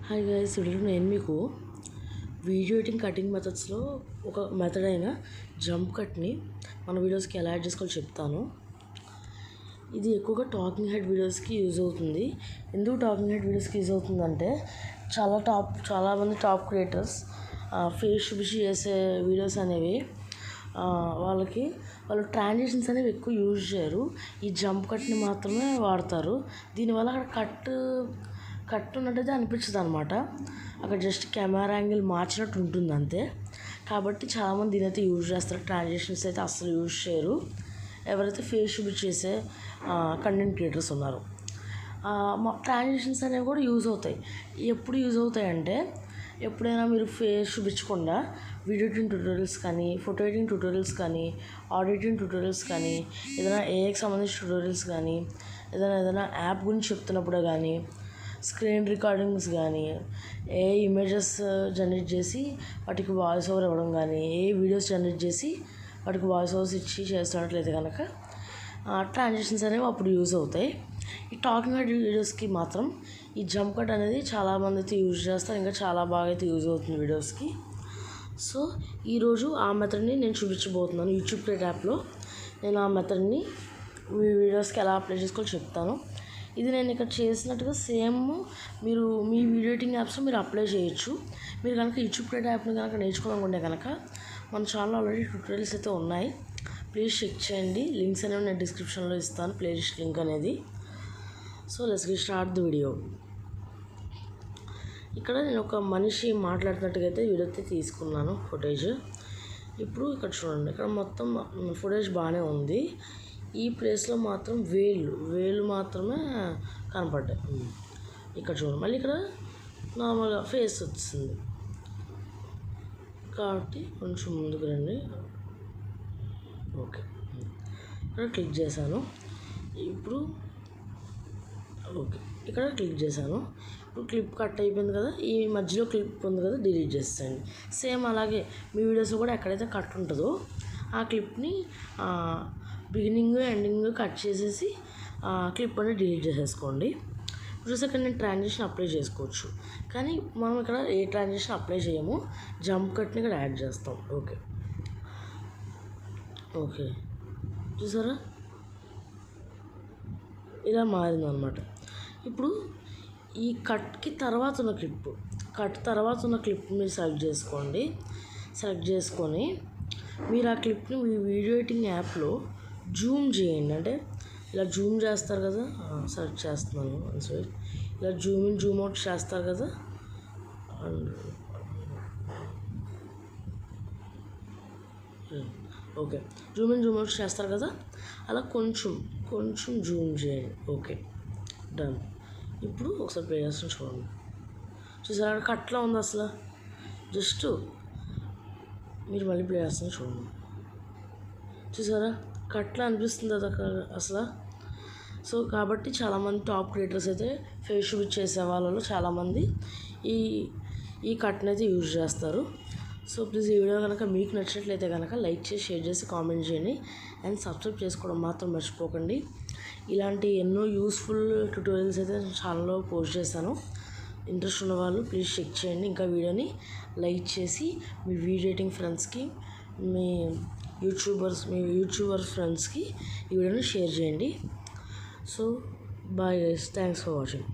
Hi guys, ఇప్పుడు నేను మీకు వీడియో ఎడిటింగ్ కటింగ్ మెథడ్స్లో ఒక మెథడ్ అయిన జంప్ కట్ని మన వీడియోస్కి ఎలా యాడ్ చేసుకోవాలో చెప్తాను. ఇది ఎక్కువగా టాకింగ్ హెడ్ వీడియోస్కి యూజ్ అవుతుంది. ఎందుకు టాకింగ్ హెడ్ వీడియోస్కి యూజ్ అవుతుందంటే చాలామంది టాప్ క్రియేటర్స్ ఫేస్ చూపించి చేసే వీడియోస్ అనేవి వాళ్ళు ట్రాన్సిషన్స్ అనేవి ఎక్కువ యూజ్ చేయరు. ఈ జంప్ కట్ని మాత్రమే వాడతారు. దీనివల్ల అక్కడ కట్ ఉన్నట్టయితే అనిపించదు అనమాట. అక్కడ జస్ట్ కెమెరా యాంగిల్ మార్చినట్టు ఉంటుంది అంతే. కాబట్టి చాలామంది దీని అయితే యూజ్ చేస్తారు. ట్రాన్సిషన్స్ అయితే అస్సలు యూజ్ చేయరు ఎవరైతే ఫేస్ చూపించేసే కంటెంట్ క్రియేటర్స్ ఉన్నారు. ట్రాన్సిషన్స్ అనేవి కూడా యూజ్ అవుతాయి. ఎప్పుడు యూజ్ అవుతాయి అంటే, ఎప్పుడైనా మీరు ఫేస్ చూపించకుండా వీడియో ఎడిటింగ్ ట్యూటోరియల్స్ కానీ, ఫోటో ఎడిటింగ్ ట్యూటోరియల్స్ కానీ, ఆడియో ఎడిటింగ్ ట్యూటోరియల్స్ కానీ, ఏదైనా ఏఐకి సంబంధించిన ట్యూటోరియల్స్ కానీ, ఏదైనా యాప్ గురించి చెప్తున్నప్పుడు కానీ, స్క్రీన్ రికార్డింగ్స్ కానీ, ఏ ఇమేజెస్ జనరేట్ చేసి వాటికి వాయిస్ ఓవర్ ఇవ్వడం కానీ, ఏ వీడియోస్ జనరేట్ చేసి వాటికి వాయిస్ ఓవర్స్ ఇచ్చి చేస్తున్నట్లయితే కనుక ట్రాన్సిషన్స్ అనేవి అప్పుడు యూజ్ అవుతాయి. ఈ టాకింగ్ హెడ్ వీడియోస్కి మాత్రం ఈ జంప్ కట్ అనేది చాలామంది అయితే యూజ్ చేస్తారు. ఇంకా చాలా బాగా అయితే యూజ్ అవుతుంది వీడియోస్కి. సో ఈరోజు ఆ మెథడ్ని నేను చూపించబోతున్నాను. యూట్యూబ్ క్రియేట్ యాప్లో నేను ఆ మెథడ్ని వీడియోస్కి ఎలా అప్లై చేసుకోవాలో చెప్తాను. ఇది నేను ఇక్కడ చేసినట్టుగా సేమ్ మీరు మీ వీడియో ఎడిటింగ్ యాప్స్లో మీరు అప్లై చేయొచ్చు. మీరు కనుక యూట్యూబ్ క్రియేట్ యాప్ని కనుక నేర్చుకోవాలనుకుంటే కనుక మన ఛానల్ ఆల్రెడీ ట్యూటోరియల్స్ అయితే ఉన్నాయి. ప్లీజ్ చెక్ చేయండి. లింక్స్ అనేవి నేను డిస్క్రిప్షన్లో ఇస్తాను, ప్లేలిస్ట్ లింక్ అనేది. So let's get start the video. ఇక్కడ నేను ఒక మనిషి మాట్లాడుతున్నట్టుగా అయితే వీడియో అయితే తీసుకున్నాను ఫుటేజ్. ఇప్పుడు ఇక్కడ చూడండి, ఇక్కడ మొత్తం ఫుటేజ్ బాగానే ఉంది. ఈ ప్లేస్లో మాత్రం వేళ్ళు మాత్రమే కనపడ్డాయి. ఇక్కడ చూడండి, మళ్ళీ ఇక్కడ నార్మల్గా ఫేస్ వచ్చింది కాబట్టి కొంచెం ముందుకు రండి. ఓకే, ఇక్కడ క్లిక్ చేశాను. ఇప్పుడు ఓకే, ఇక్కడ క్లిక్ చేశాను. ఇప్పుడు క్లిప్ కట్ అయిపోయింది కదా, ఈ మధ్యలో క్లిప్ ఉంది కదా, డిలీట్ చేసేయండి. సేమ్ అలాగే మీ వీడియోస్లో కూడా ఎక్కడైతే కట్ ఉంటుందో ఆ క్లిప్ని బిగినింగ్ ఎండింగ్ కట్ చేసేసి క్లిప్ అనేది డిలీట్ చేసేసుకోండి. చూసాక నేను ట్రాన్సిషన్ అప్లై చేసుకోవచ్చు, కానీ మనం ఇక్కడ ఏ ట్రాన్సిషన్ అప్లై చేయము. జంప్ కట్ని ఇక్కడ యాడ్ చేస్తాం. ఓకే చూసారా, ఇలా మారిందనమాట. ఇప్పుడు ఈ కట్ తర్వాత ఉన్న క్లిప్ మీరు సెలెక్ట్ చేసుకోండి. సెలెక్ట్ చేసుకొని మీరు ఆ క్లిప్ని మీ వీడియో ఎడిటింగ్ యాప్లో జూమ్ చేయండి. అంటే ఇలా జూమ్ చేస్తారు కదా, సెలెక్ట్ చేస్తున్నాను. ఇలా జూమ్ ఇన్ జూమ్ అవుట్ చేస్తారు కదా, okay, Zoom in Zoom out చేస్తారు కదా, అలా కొంచెం జూమ్ చేయండి. Okay, done. ఇప్పుడు ఒకసారి ప్లే చేస్తాను చూడండి. చూసారా, అక్కడ కట్లా ఉంది అసలు. జస్ట్ మీరు మళ్ళీ ప్లే చేస్తాను చూడండి. చూసారా, కట్లా అనిపిస్తుంది అది అక్కడ అసలు. సో కాబట్టి చాలామంది టాప్ క్రియేటర్స్ అయితే ఫేస్ చూపించి చేసే వాళ్ళలో చాలామంది ఈ కట్ని అయితే యూజ్ చేస్తారు. సో ప్లీజ్ ఈ వీడియో కనుక మీకు నచ్చినట్లయితే కనుక లైక్ చేసి, షేర్ చేసి, కామెంట్ చేయండి. అండ్ సబ్స్క్రైబ్ చేసుకోవడం మాత్రం మర్చిపోకండి. ఇలాంటి ఎన్నో యూస్ఫుల్ ట్యూటోరియల్స్ అయితే నేను ఛానల్లో పోస్ట్ చేశాను. ఇంట్రెస్ట్ ఉన్న వాళ్ళు ప్లీజ్ చెక్ చేయండి. ఇంకా వీడియోని లైక్ చేసి మీ వీడియో ఎడిటింగ్ ఫ్రెండ్స్కి, మీ యూట్యూబర్ ఫ్రెండ్స్కి ఈ వీడియోని షేర్ చేయండి. So bye guys, thanks for watching.